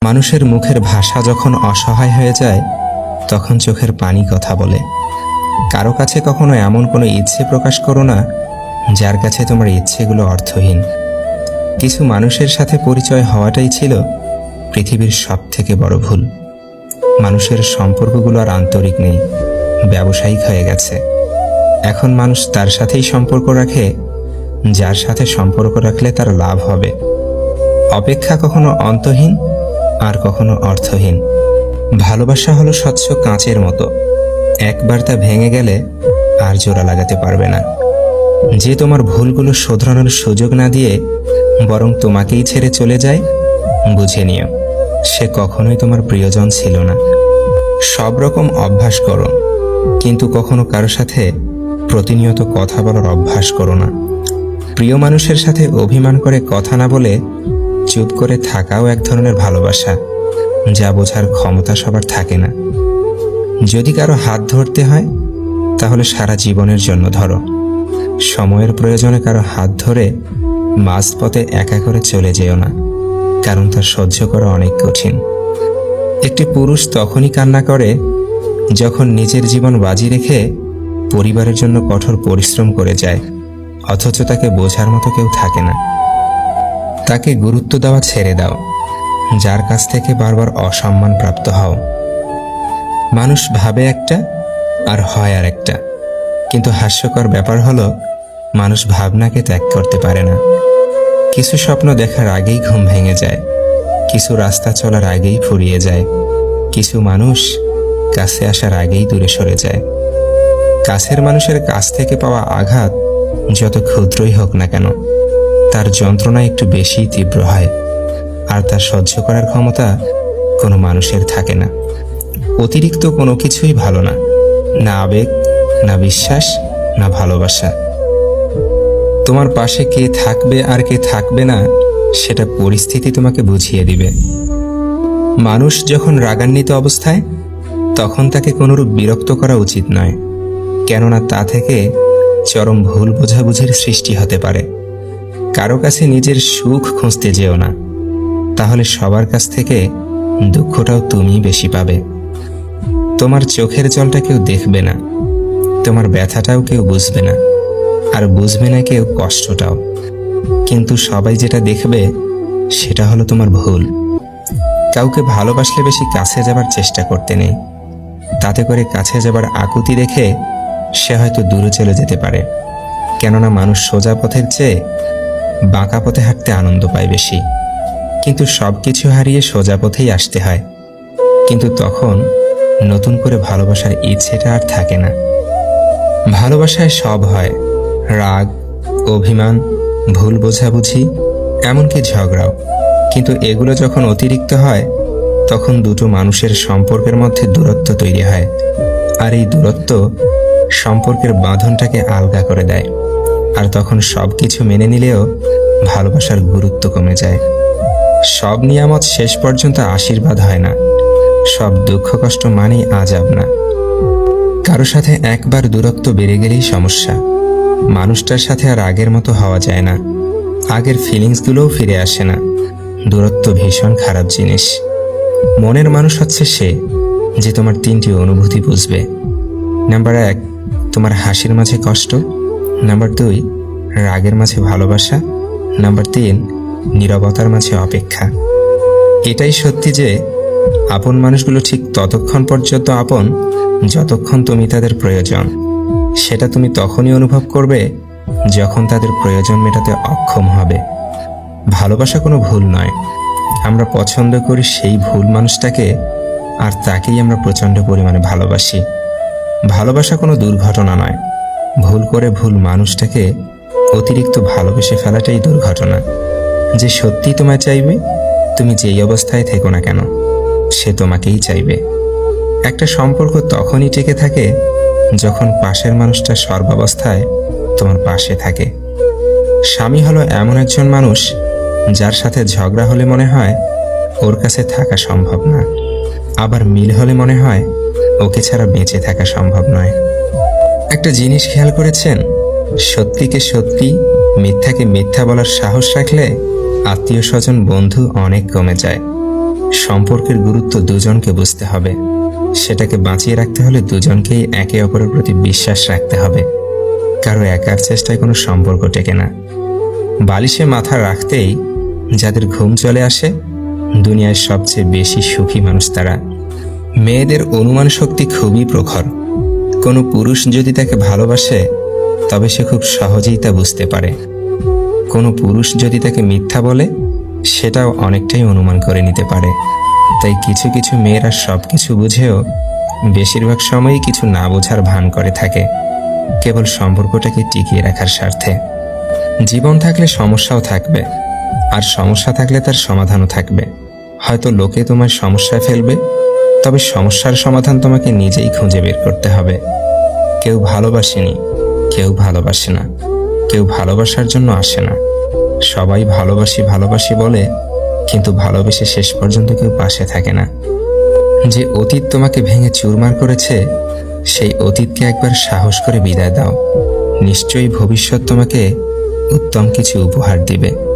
মানুষের মুখের ভাষা যখন অসহায় হয়ে যায় তখন চোখের পানি কথা বলে। কারো কাছে কখনো এমন কোনো ইচ্ছে প্রকাশ করো না যার কাছে তোমার ইচ্ছেগুলো অর্থহীন। কিছু মানুষের সাথে পরিচয় হওয়াটাই ছিল পৃথিবীর সবথেকে বড় ভুল। মানুষের সম্পর্কগুলো আর আন্তরিক নেই, ব্যবসায়িক হয়ে গেছে। এখন মানুষ তার সাথেই সম্পর্ক রাখে যার সাথে সম্পর্ক রাখলে তার লাভ হবে। অপেক্ষা কখনো অন্তহীন আর কখনো অর্থহীন। ভালোবাসা হলো স্বচ্ছ কাঁচের মতো, একবার তা ভেঙে গেলে আর জোড়া লাগাতে পারবে না। যে তোমার ভুলগুলো শোধরানোর সুযোগ না দিয়ে বরং তোমাকেই ছেড়ে চলে যায়, বুঝে নিও সে কখনোই তোমার প্রিয়জন ছিল না। সব রকম অভ্যাস করো, কিন্তু কখনো কারো সাথে প্রতিনিয়ত কথা বলার অভ্যাস করো না। প্রিয় মানুষের সাথে অভিমান করে কথা না বলে চুপ করে থাকাও এক ধরনের ভালোবাসা, যা বোঝার ক্ষমতা সবার থাকে না। যদি কারো হাত ধরতে হয় তাহলে সারা জীবনের জন্য ধরো। সময়ের প্রয়োজনে কারো হাত ধরে মাঝপথে একা করে চলে যেও না, কারণ তা সহ্য করা অনেক কঠিন। একটি পুরুষ তখনই কান্না করে যখন নিজের জীবন বাজি রেখে পরিবারের জন্য কঠোর পরিশ্রম করে যায়, অথচ তাকে বোঝার মতো কেউ থাকে না। তাকে গুরুত্ব দেওয়া ছেড়ে দাও, যার কাছ থেকে বারবার অসম্মান প্রাপ্ত হও। মানুষ ভাবে একটা আর হয় আর একটা, কিন্তু হাস্যকর ব্যাপার হলো মানুষ ভাবনাকে ত্যাগ করতে পারে না। কিছু স্বপ্ন দেখার আগেই ঘুম ভেঙে যায়, কিছু রাস্তা চলার আগেই ফুরিয়ে যায়, কিছু মানুষ কাছে আসার আগেই দূরে সরে যায়। কাছের মানুষের কাছ থেকে পাওয়া আঘাত যত ক্ষুদ্রই হোক না কেন, তার যন্ত্রণা একটু বেশি তীব্র হয়, আর তার সহ্য করার ক্ষমতা কোনো মানুষের থাকে না। অতিরিক্ত কোনো কিছুই ভালো না, না আবেগ, না বিশ্বাস, না ভালোবাসা। তোমার পাশে কে থাকবে আর কে থাকবে না সেটা পরিস্থিতি তোমাকে বুঝিয়ে দিবে। মানুষ যখন রাগান্বিত অবস্থায়, তখন তাকে কোনোরূপ বিরক্ত করা উচিত নয়, কেননা তা থেকে চরম ভুল বোঝাবুঝির সৃষ্টি হতে পারে। কারো কাছে নিজের সুখ খুঁজতে যেও না, তাহলে সবার কাছ থেকে দুঃখটাও তুমি বেশি পাবে। তোমার চোখের জলটা কেউ দেখবে না, তোমার ব্যথাটাও কেউ বুঝবে না, আর বুঝবে না কেউ কষ্টটাও। কিন্তু সবাই যেটা দেখবে সেটা হলো তোমার ভুল। কাউকে ভালোবাসলে বেশি কাছে যাবার চেষ্টা করতে নেই, তাতে করে কাছে যাবার আকুতি দেখে সে হয়তো দূরে চলে যেতে পারে। কেননা মানুষ সোজা পথের চেয়ে বাঁকা পথে হাঁটতে আনন্দ পায় বেশি। কিন্তু সব কিছু হারিয়ে সোজা পথেই আসতে হয়, কিন্তু তখন নতুন করে ভালোবাসার ইচ্ছেটা আর থাকে না। ভালোবাসায় সব হয়, রাগ, অভিমান, ভুল বোঝাবুঝি, এমনকি ঝগড়াও। কিন্তু এগুলো যখন অতিরিক্ত হয় তখন দুটো মানুষের সম্পর্কের মধ্যে দূরত্ব তৈরি হয়, আর এই দূরত্ব সম্পর্কের বাঁধনটাকে আলগা করে দেয়। আর তখন সব কিছু মেনে নিলেও ভালোবাসার গুরুত্ব কমে যায়। সব নিয়ামত শেষ পর্যন্ত আশীর্বাদ হয় না, সব দুঃখ কষ্ট মানেই আযাব না। কারো সাথে একবার দূরত্ব বেড়ে গেলেই সমস্যা। মানুষটার সাথে আর আগের মতো হওয়া যায় না, আগের ফিলিংসগুলোও ফিরে আসে না। দূরত্ব ভীষণ খারাপ জিনিস। মনের মানুষ হচ্ছে সে যে তোমার তিনটি অনুভূতি বুঝবে। নাম্বার 1, তোমার হাসির মাঝে কষ্ট। নাম্বার 2, রাগের মাঝে ভালোবাসা। নাম্বার 3, নীরবতার মাঝে অপেক্ষা। এটাই সত্যি যে আপন মানুষগুলো ঠিক ততক্ষণ পর্যন্ত আপন যতক্ষণ তুমি তাদের প্রয়োজন। সেটা তুমি তখনই অনুভব করবে যখন তাদের প্রয়োজন মেটাতে অক্ষম হবে। ভালোবাসা কোনো ভুল নয়, আমরা পছন্দ করি সেই ভুল মানুষটাকে, আর তাকেই আমরা প্রচণ্ড পরিমাণে ভালোবাসি। ভালোবাসা কোনো দুর্ঘটনা নয়, ভুল করে ভুল মানুষটাকে অতিরিক্ত ভালোবেসে ফেলাটাই দুর্ঘটনা। যে সত্যি তোমায় চাইবে, তুমি যেই অবস্থায় থেকো না কেন সে তোমাকেই চাইবে। একটা সম্পর্ক তখনই টিকে থাকে যখন পাশের মানুষটা সর্বাবস্থায় তোমার পাশে থাকে। স্বামী হলো এমন একজন মানুষ যার সাথে ঝগড়া হলে মনে হয় ওর কাছে থাকা সম্ভব না, আবার মিল হলে মনে হয় ওকে ছাড়া বেঁচে থাকা সম্ভব নয়। একটা জিনিস খেয়াল করেছেন, সত্যিকে সত্যি, মিথ্যাকে মিথ্যা বলার সাহস রাখলে আত্মীয় স্বজন, বন্ধু অনেক কমে যায়। সম্পর্কের গুরুত্ব দুজনকে বুঝতে হবে। সেটাকে বাঁচিয়ে রাখতে হলে দুজনকেই একে অপরের প্রতি বিশ্বাস রাখতে হবে। কারো একার চেষ্টায় কোনো সম্পর্ক টেকে না। বালিশে মাথা রাখতেই যাদের ঘুম চলে আসে, দুনিয়ায় সবচেয়ে বেশি সুখী মানুষ তারা। মেয়েদের অনুমান শক্তি খুবই প্রখর। কোনো পুরুষ যদি তাকে ভালোবাসে, তবে সে খুব সহজেই তা বুঝতে পারে। কোনো পুরুষ যদি তাকে মিথ্যা বলে, সেটাও অনেকটাই অনুমান করে নিতে পারে। তাই কিছু কিছু মেয়েরা সব কিছু বুঝেও বেশিরভাগ সময়ই কিছু না বোঝার ভান করে থাকে, কেবল সম্পর্কটাকে টিকিয়ে রাখার স্বার্থে। জীবন থাকলে সমস্যাও থাকবে, আর সমস্যা থাকলে তার সমাধানও থাকবে। হয়তো লোকে তোমার সমস্যায় ফেলবে, তবে সমস্যার সমাধান তোমাকে নিজেই খুঁজে বের করতে হবে। কেউ ভালোবাসেনি, কেউ ভালোবাসে না, কেউ ভালোবাসার জন্য আসে না। সবাই ভালোবাসি ভালোবাসি বলে, কিন্তু ভালোবেসে শেষ পর্যন্ত কেউ পাশে থাকে না। যে অতীত তোমাকে ভেঙে চুরমার করেছে, সেই অতীতকে একবার সাহস করে বিদায় দাও। নিশ্চয়ই ভবিষ্যৎ তোমাকে উত্তম কিছু উপহার দিবে।